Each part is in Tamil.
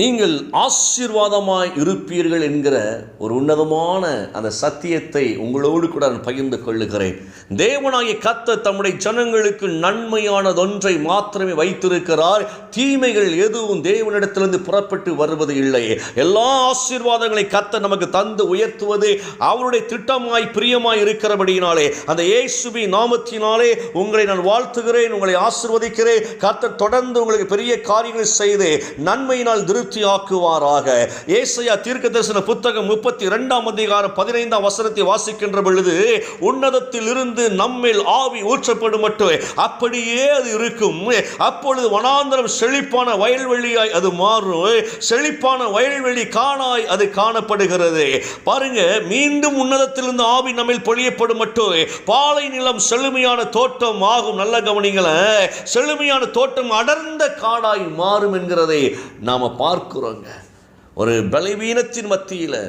நீங்கள் ஆசீர்வாதமாய் இருப்பீர்கள் என்கிற ஒரு உன்னதமான அந்த சத்தியத்தை உங்களோடு கூட நான் பகிர்ந்து கொள்ளுகிறேன். தேவனாகிய கர்த்தர் தம்முடைய ஜனங்களுக்கு நன்மையானதொன்றை மாத்திரமே வைத்திருக்கிறார். தீமைகள் எதுவும் தேவனிடத்திலிருந்து புறப்பட்டு வருவது இல்லை. எல்லா ஆசீர்வாதங்களை கர்த்தர் நமக்கு தந்து உயர்த்துவது அவருடைய திட்டமாய் பிரியமாய் இருக்கிறபடியினாலே அந்த இயேசுவின் நாமத்தினாலே உங்களை நான் வாழ்த்துகிறேன், உங்களை ஆசீர்வதிக்கிறேன். கர்த்தர் தொடர்ந்து உங்களுக்கு பெரிய காரியங்களை செய்து நன்மையினால் ஆக்குவாராக. ஏசாயா தீர்க்கதரிசன புத்தகம் 32ஆம் அதிகாரம் 15ஆம் வசனத்தை வாசிக்கின்ற பொழுது, உன்னதத்தில் இருந்து நம்மில் ஆவி ஊற்றப்படும் மட்டும் அப்படியே அது இருக்கும். அப்பொழுது வனாந்தரம் செழிப்பான வயல்வெளியாய் அது மாறும், செழிப்பான வயல்வெளி காணாய் அது காணப்படுகிறது. பாருங்க, மீண்டும் உன்னதத்திலிருந்து ஆவி நம்மில் பொழியப்படும் மட்டும் பாலை நிலம் செழுமையான தோட்டம் ஆகும். நல்ல கவனிங்கள, செழுமையான தோட்டம் அடர்ந்த காடாய் மாறும் என்கிறதை நாம பார்க்கிறோங்க. ஒரு பலவீனத்தின் மத்தியில்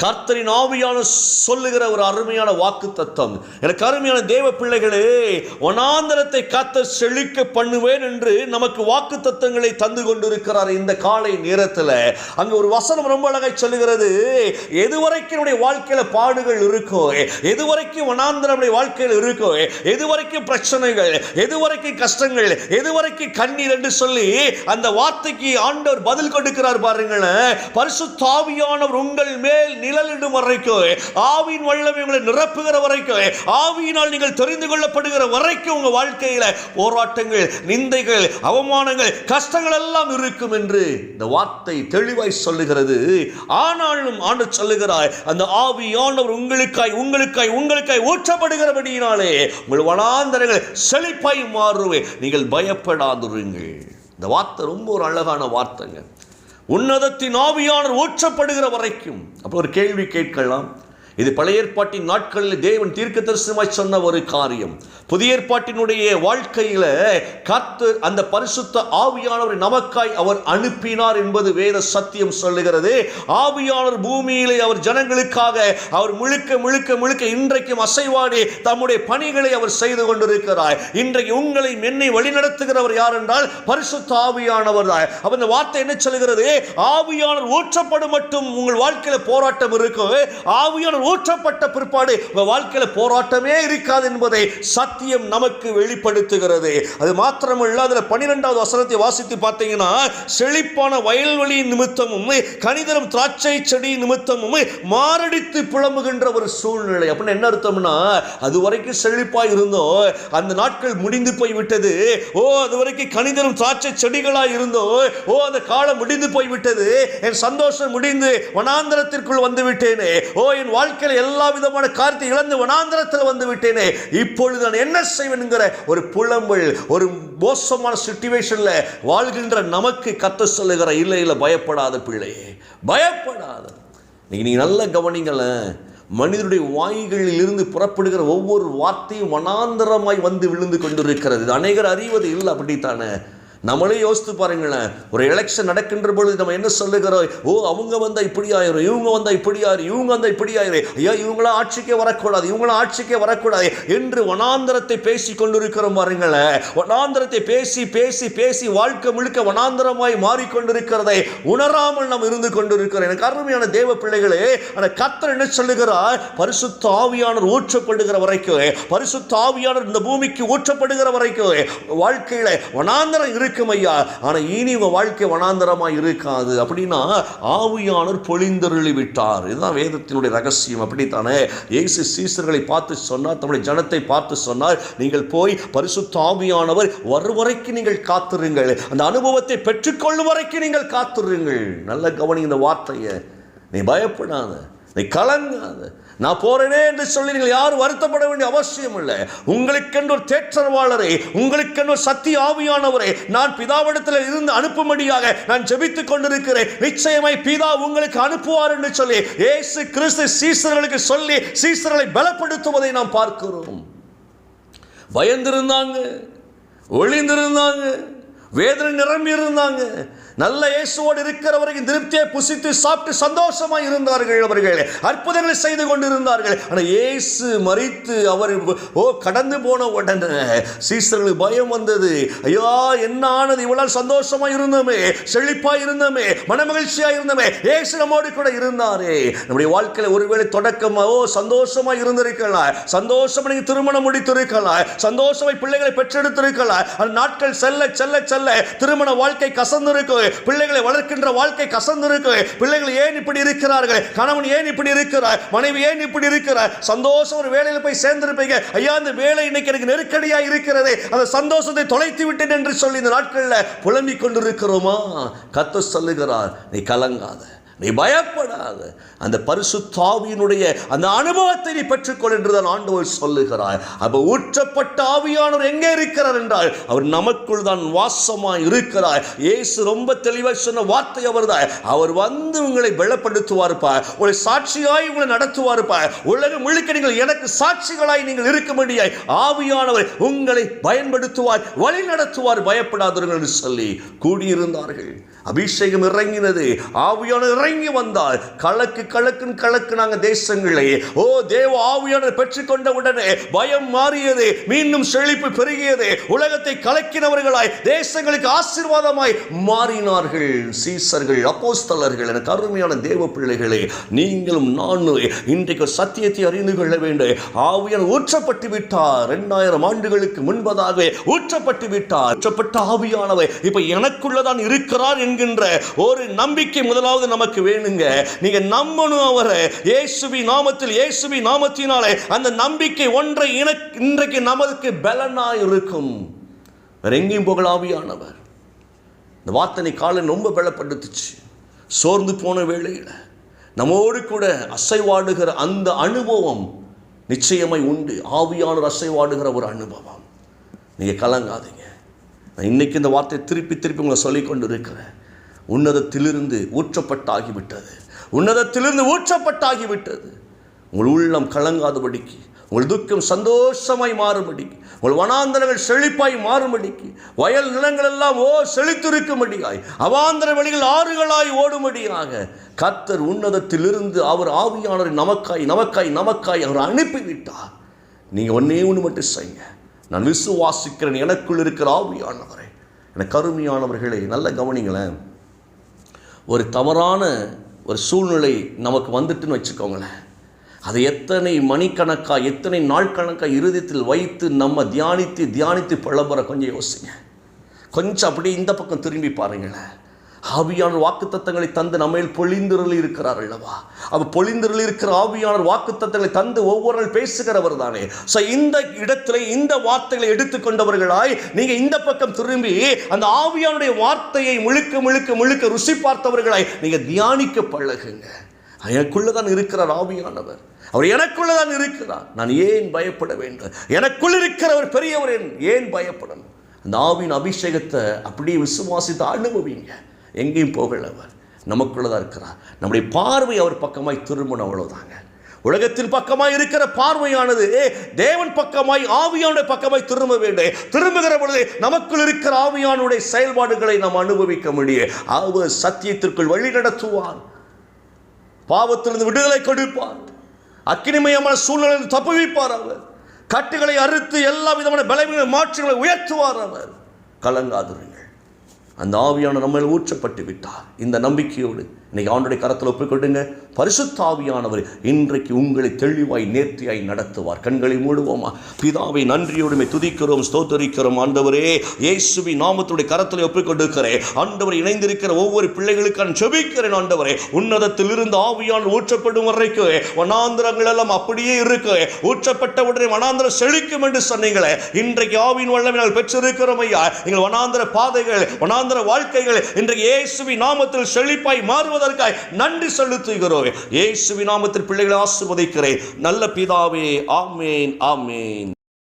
கர்த்தரின் ஆவியான சொல்லுகிற ஒரு அருமையான வாக்கு தத்தம். எனக்கு அருமையான தேவ பிள்ளைகளே, வனாந்தரத்தை கர்த்தர் செழிக்க பண்ணுவேன் என்று நமக்கு வாக்கு தத்தங்களை தந்து கொண்டிருக்கிறார். இந்த காலை நேரத்தில் அங்க ஒரு வசனம் ரொம்ப அழகாய் சொல்லுகிறது, எதுவரைக்கும் என்னுடைய வாழ்க்கையில பாடுகள் இருக்கோ, எதுவரைக்கும் வனாந்தரம் வாழ்க்கையில் இருக்கோ, எதுவரைக்கும் பிரச்சனைகள், எதுவரைக்கும் கஷ்டங்கள், எதுவரைக்கும் கண்ணீர் என்று சொல்லி அந்த வார்த்தைக்கு ஆண்டவர் பதில் கொடுக்கிறார். பாருங்களேன், பரிசுத்த ஆவியானவர் உங்கள் மேல் நிழலிடும் வரைக்கும், ஆவியின் வல்லமை உங்களை நிரப்புகிற வரைக்கும், ஆவியினால் நீங்கள் தெரிந்து கொள்ளப்படுகிற வரைக்கும் உங்க வாழ்க்கையில போராட்டங்கள், நிந்தைகள், அவமானங்கள், கஷ்டங்கள் எல்லாம் இருக்கும் என்று இந்த வார்த்தை தெளிவாய் சொல்லுகிறது. ஆனாலும் ஆண்டவர் சொல்லுகிறார், அந்த ஆவியானவர் உங்களுக்காய் உங்களுக்காய் உங்களுக்காய் ஊற்றப்படுகிறபடியினாலே உங்கள் வனாந்தரங்கள் செழிப்பாய் மாறுவே, நீங்கள் பயப்படாதிருங்கள். இந்த வார்த்தை ரொம்ப ஒரு அழகான வார்த்தைங்க. உன்னதத்தின் ஆவியானவர் ஊற்றப்படுகிற வரைக்கும். அப்போ ஒரு கேள்வி கேட்கலாம், இது பழைய ஏற்பாட்டின் நாட்களில் தேவன் தீர்க்கதரிசனமாய் சொன்ன ஒரு காரியம். புதிய ஏற்பாட்டினுடைய வாழ்க்கையில கர்த்தர் அந்த பரிசுத்த ஆவியானவரை நமக்காய் அவர் அனுப்பினார் என்பது வேத சத்தியம் சொல்லுகிறது. ஆவியானவர் பூமியிலே அவர் ஜனங்களுக்காக அவர் முழுக்க முழுக்க முழுக்க இன்றைக்கும் அசைவாடி தம்முடைய பணிகளை அவர் செய்து கொண்டிருக்கிறார். இன்றைக்கு உங்களை என்னை வழிநடத்துகிறவர் யார் என்றால் பரிசுத்த ஆவியானவர் தான். அப்ப இந்த வார்த்தை என்ன சொல்லுகிறது, ஆவியானவர் ஊற்றப்படும் மட்டும் உங்கள் வாழ்க்கையில போராட்டம் இருக்கும், ஆவியானவர் ஊற்றப்பட்ட பிற்பாடு உங்கள் வாழ்க்கையில போராட்டமே இருக்காது என்பதை சத்தியம் நமக்கு வெளிப்படுத்துகிறது. அது மாத்திரமல்ல, அதுல 12வது வசனத்தை வாசித்து பார்த்தீங்கன்னா, செழிப்பான வயல்வெளி நிமித்தமும் கனிதரும் திராட்சை செடி நிமித்தமும் மாரடித்து புலம்புகின்ற ஒரு சூழ்நிலை. அப்படின்னு என்ன அர்த்தம்னா, அது வரைக்கும் செழிப்பாய் இருந்தோம், அந்த நாட்கள் முடிந்து போய் விட்டது. அது வரைக்கும் கனிதரும் திராட்சை செடிகளாய் இருந்தோம், அந்த காலம் முடிந்து போய் விட்டது, என் சந்தோஷம் முடிந்து வனாந்தரத்திற்குள் வந்து விட்டேனே, என் வாழ்க்கையில் எல்லா விதமான காரியத்தை இழந்து வனாந்தரத்தில் வந்து விட்டேனே, இப்பொழுது நான் என்ன செய்வேன் என்கிற ஒரு புலம்பல், ஒரு மோசமான சிச்சுவேஷன்ல வாழ்கின்ற நமக்கு கர்த்தர் சொல்லுகிற, இல்லை இல்லை பயப்படாத பிள்ளையே, பயப்படாத. நீங்க நல்ல கவனிங்களேன், மனிதனுடைய வாய்களில் இருந்து புறப்படுகிற ஒவ்வொரு வார்த்தையும் வனாந்தரமாய் வந்து விழுந்து கொண்டிருக்கிறது. அநேகர் அறிவது இல்லை. அப்படித்தானே? நம்மளே யோசித்து பாருங்களேன், ஒரு எலெக்ஷன் நடக்கின்ற பொழுது நம்ம என்ன சொல்லுகிறோம், அவங்க வந்தா இப்படி ஆயிரும், இவங்க வந்தா இப்படி ஆயிரும், இவங்க வந்தா இப்படி ஆயிரும், ஐயா இவங்களாம் ஆட்சிக்கே வரக்கூடாது, இவங்களாம் ஆட்சிக்கே வரக்கூடாது என்று வனாந்தரத்தை பேசி கொண்டிருக்கிறோம். பாருங்களேன், வனாந்தரத்தை பேசி பேசி பேசி வாழ்க்கை முழுக்க வனாந்தரமாய் மாறிக்கொண்டிருக்கிறதை உணராமல் நாம் இருந்து கொண்டிருக்கிறோம். எனக்கு அருமையான தேவ பிள்ளைகளே, அந்த கர்த்தர் என்ன சொல்லுகிறார், பரிசுத்த ஆவியானவர் ஊற்றப்படுகிற வரைக்கும், பரிசுத்த ஆவியானவர் இந்த பூமிக்கு ஊற்றப்படுகிற வரைக்கும் வாழ்க்கையில வனாந்தரம் இருக்கு ஐயா. ஆனா இனி உங்க வாழ்க்கை வனாந்தரமா இருக்காது. அப்படின்னா ஆவியானவர் பொழிந்தருளி விட்டார். இதுதான் வேதத்தினுடைய ரகசியம். அப்படித்தானே இயேசு சீசர்களை பார்த்து சொன்னார், தம்முடைய ஜனத்தை பார்த்து சொன்னார், நீங்கள் போய் பரிசுத்த ஆவியானவர் வரும் வரைக்கும் நீங்கள் காத்திருங்கள், அந்த அனுபவத்தை பெற்றுக்கொள்ளும் வரைக்கும் நீங்கள் காத்திருங்கள். நல்ல கவனி இந்த வார்த்தையை. நீ பயப்படாத, நீ கலங்காத, நான் போறேனே என்று சொல்லி நீங்கள் யாரும் வருத்தப்பட வேண்டிய அவசியம் இல்லை. உங்களுக்கென்று ஒரு தேற்றரவாளரை, உங்களுக்கென்று ஒரு சத்திய ஆவியானவரை நான் பிதாவிடத்தில் இருந்து அனுப்பும்படியாக நான் ஜெபித்துக் கொண்டிருக்கிறேன். நிச்சயமாய் பிதா உங்களுக்கு அனுப்புவார் என்று சொல்லி இயேசு கிறிஸ்து சீசர்களுக்கு சொல்லி சீசர்களை பலப்படுத்துவதை நாம் பார்க்கிறோம். பயந்திருந்தாங்க, ஒளிந்திருந்தாங்க, வேதனை நிரம்பி இருந்தாங்க. நல்ல இயேசுவோடு இருக்கிறவர்கள் திருப்தியை புசித்து சாப்பிட்டு சந்தோஷமாய் இருந்தார்கள். அவர்கள் அற்புதங்களை செய்து கொண்டிருந்தார்கள். ஆனால் இயேசு மரித்து அவர் கடந்து போன உடனே சீசர்களுக்கு பயம் வந்தது. ஐயா, என்ன ஆனது? இவ்வளவு சந்தோஷமா இருந்தோமே, செழிப்பா இருந்தோமே, மனமகிழ்ச்சியா இருந்தோமே, இயேசு நம்மோடு கூட இருந்தாரே. நம்முடைய வாழ்க்கையில ஒருவேளை தொடக்கமா சந்தோஷமா இருந்திருக்கலாம், சந்தோஷமா நீங்க திருமணம் முடித்திருக்கலாம், சந்தோஷமாய் பிள்ளைகளை பெற்றெடுத்திருக்கலாம். அந்த நாட்கள் செல்ல செல்ல செல்ல திருமண வாழ்க்கை கசந்திருக்கு, பிள்ளைகளை வளர்க்கின்ற வாழ்க்கை கசந்திருக்கு. பிள்ளைகள் ஏன் இப்படி இருக்கிறார்கள், கணவன் ஏன் இப்படி இருக்கிறார், மனைவி ஏன் இப்படி இருக்கிறார், சந்தோஷம் ஒரு வேலையில் போய் சேர்ந்திருப்பீங்க. ஐயா, அந்த வேலை இன்னைக்கு எனக்கு நெருக்கடியா இருக்கிறது, அந்த சந்தோஷத்தை தொலைத்து விட்டேன் என்று சொல்லி இந்த நாட்களில் புலம்பிக் கொண்டிருக்கிறோமா? கர்த்தர் சொல்லுகிறார், நீ கலங்காத, நீ பயப்படாத, அந்த பரிசுத்த ஆவியினுடைய அந்த அனுபவத்தை நீ பெற்றுக்கொள் என்றுதான் ஆண்டவர் சொல்லுகிறார். அப்ப ஊற்றப்பட்ட ஆவியானவர் எங்கே இருக்கிறார் என்றால் அவர் நமக்குள் தான் வாசமாய் இருக்கிறார். இயேசு ரொம்ப தெளிவாக சொன்ன வார்த்தை அவர்தான். அவர் வந்து உங்களை பலப்படுத்துவார்ப்பா, உங்களை சாட்சியாய் உங்களை நடத்துவார்ப்பா. உலகம் முழுக்க நீங்கள் எனக்கு சாட்சிகளாய் நீங்கள் இருக்க முடியாது. ஆவியானவர் உங்களை பயன்படுத்துவார், வழி நடத்துவார், பயப்படாதவர்கள் என்று சொல்லி கூடியிருந்தார்கள். அபிஷேகம் இறங்கினது, ஆவியானவர் இறங்கி வந்தால் கலக்கு கலக்குன்னு கலக்குனாங்க தேசங்களே. தேவ ஆவியானவர் பெற்றுக்கொண்ட உடனே பயம் மாறியது, மீண்டும் செழிப்பு பெருகியது. உலகத்தை கலக்கினவர்களாய் தேசங்களுக்கு ஆசீர்வாதமாய் மாறினார்கள் சீசர்கள், அப்போஸ்தலர்கள். எனக்கு அருமையான தேவ பிள்ளைகளே, நீங்களும் நானும் இன்றைக்கு சத்தியத்தை அறிந்து கொள்ள வேண்டும். ஆவியானவர் ஊற்றப்பட்டு விட்டார். 2000 ஆண்டுகளுக்கு முன்பதாக ஊற்றப்பட்டு விட்டார். ஊற்றப்பட்ட ஆவியானவர் இப்ப எனக்குள்ளதான் இருக்கிறார் என்கின்ற ஒரு நம்பிக்கை முதலாவது நமக்கு வேணுங்க. நீங்க நம்பணும் அவரை. இயேசுவின் நாமத்தில், இயேசுவின் நாமத்தினாலே அந்த நம்பிக்கை ஒன்றை இன்றைக்கு நமக்கு பலனாய் இருக்கும். வேற எங்கேயும் போகல ஆவியானவர். இந்த வார்த்தை காலையில் ரொம்ப பலப்படுத்துச்சு. சோர்ந்து போன வேளையில் நம்மோடு கூட அசைவாடுகிற அந்த அனுபவம் நிச்சயமாய் உண்டு. ஆவியானவர் அசைவாடுகிற ஒரு அனுபவம். நீங்க கலங்காதீங்க. நான் இன்னைக்கு இந்த வார்த்தையை திருப்பி திருப்பி உங்களை சொல்லிக் கொண்டு இருக்கிறேன். உன்னதத்திலிருந்து ஊற்றப்பட்டாகிவிட்டது, உன்னதத்திலிருந்து ஊற்றப்பட்டாகிவிட்டது. உங்கள் உள்ளம் கலங்காதபடிக்கு, உங்கள் துக்கம் சந்தோஷமாய் மாறும்படிக்கு, உங்கள் வனாந்தரங்கள் செழிப்பாய் மாறும்படிக்கு, வயல் நிலங்கள் எல்லாம் செழித்திருக்கும்படியாய், அவாந்தர வழிகள் ஆறுகளாய் ஓடும்படியாக கர்த்தர் உன்னதத்திலிருந்து அவர் ஆவியானவரை நமக்காய் நமக்காய் நமக்காய் அவர் அனுப்பிவிட்டார். நீங்கள் ஒன்னே ஒன்று மட்டும் செய்யுங்க. நான் விசுவாசிக்கிறேன் எனக்குள் இருக்கிற ஆவியானவரை. எனக்கு அருமையானவர்களே, நல்ல கவனிங்களேன். ஒரு தவறான ஒரு சூழ்நிலை நமக்கு வந்துட்டுன்னு வச்சுக்கோங்களேன். அதை எத்தனை மணிக்கணக்காக, எத்தனை நாள் கணக்காக இருதயத்தில் வைத்து நம்ம தியானித்து தியானித்து பழபுற கொஞ்சம் யோசிங்க. கொஞ்சம் அப்படியே இந்த பக்கம் திரும்பி பாருங்களேன். ஆவியானவர் வாக்குத்தத்தங்களை தந்து நம்மையில் பொழிந்திரளி இருக்கிறார் அல்லவா? அப்ப பொழிந்திரளி இருக்கிற ஆவியானவர் வாக்குத்தத்தங்களை தந்து ஒவ்வொரு நாள் பேசுகிறவர் தானே. ஸோ இந்த இடத்துல இந்த வார்த்தைகளை எடுத்துக்கொண்டவர்களாய் நீங்க இந்த பக்கம் திரும்பி அந்த ஆவியானுடைய வார்த்தையை முழுக்க முழுக்க முழுக்க ருசி பார்த்தவர்களாய் நீங்க தியானிக்க பழகுங்க. எனக்குள்ளதான் இருக்கிறார் ஆவியானவர், அவர் எனக்குள்ளதான் இருக்கிறார். நான் ஏன் பயப்பட வேண்டும்? எனக்குள் இருக்கிறவர் பெரியவர், ஏன் பயப்படணும்? அந்த ஆவியின் அபிஷேகத்தை அப்படியே விசுவாசித்து அனுபவிங்க. எங்கேயும் போகல, அவர் நமக்குள்ளதான் இருக்கிறார். நம்முடைய பார்வை அவர் பக்கமாய் திரும்பணும், அவ்வளவுதாங்க. உலகத்தின் பக்கமாய் இருக்கிற பார்வையானது தேவன் பக்கமாய் ஆவியானுடைய பக்கமாய் திரும்ப வேண்டும். திரும்புகிற பொழுது நமக்குள் இருக்கிற ஆவியானுடைய செயல்பாடுகளை நாம் அனுபவிக்க முடியும். அவர் சத்தியத்திற்குள் வழி நடத்துவார், பாவத்திலிருந்து விடுதலை கொடுப்பார், அக்கினிமயமான சூழ்நிலையில் தப்புவிப்பார். அவர் கட்டுகளை அறுத்து எல்லா விதமான பலவீன மாற்றங்களை உயர்த்துவார். அவர் கலங்காதிருங்கள். அந்த ஆவியான நம்ம ஊற்றப்பட்டு விட்டார். இந்த நம்பிக்கையோடு இன்னைக்கு ஆண்டவருடைய கரத்தில் ஒப்புக்கொடுங்க. பரிசுத்த ஆவியானவர் இன்றைக்கு உங்களை தெளிவாய் நேர்த்தியாய் நடத்துவார். கண்களை மூடுவோமா? பிதாவை நன்றியோடுமே துதிக்கிறோம், ஸ்தோத்தரிக்கிறோம். ஆண்டவரே, இயேசுவின் நாமத்துடைய கரத்தில் ஒப்புக்கொடுக்கிறேன். ஆண்டவர் இணைந்திருக்கிற ஒவ்வொரு பிள்ளைகளுக்கான ஜெபிக்கிறேன். ஆண்டவரே, உன்னதத்தில் இருந்து ஆவியானவர் ஊற்றப்படும் வரைக்கும் வனாந்திரங்கள் எல்லாம் அப்படியே இருக்கு. ஊற்றப்பட்ட உடனே வனாந்திரம் செழிக்கும் என்று சொன்னீங்களே. இன்றைக்கு ஆவியின் வல்லமையால் பெற்றிருக்கிறோம் ஐயா. எங்கள் வனாந்திர பாதைகள், வனாந்திர வாழ்க்கைகள் இன்றைக்கு இயேசுவின் நாமத்தில் செழிப்பாய் மாறுவதற்காக நன்றி செலுத்துகிறோம். இயேசுவின் நாமத்தில் பிள்ளைகளை ஆசீர்வதிக்கிறேன் நல்ல பிதாவே. ஆமேன், ஆமேன்.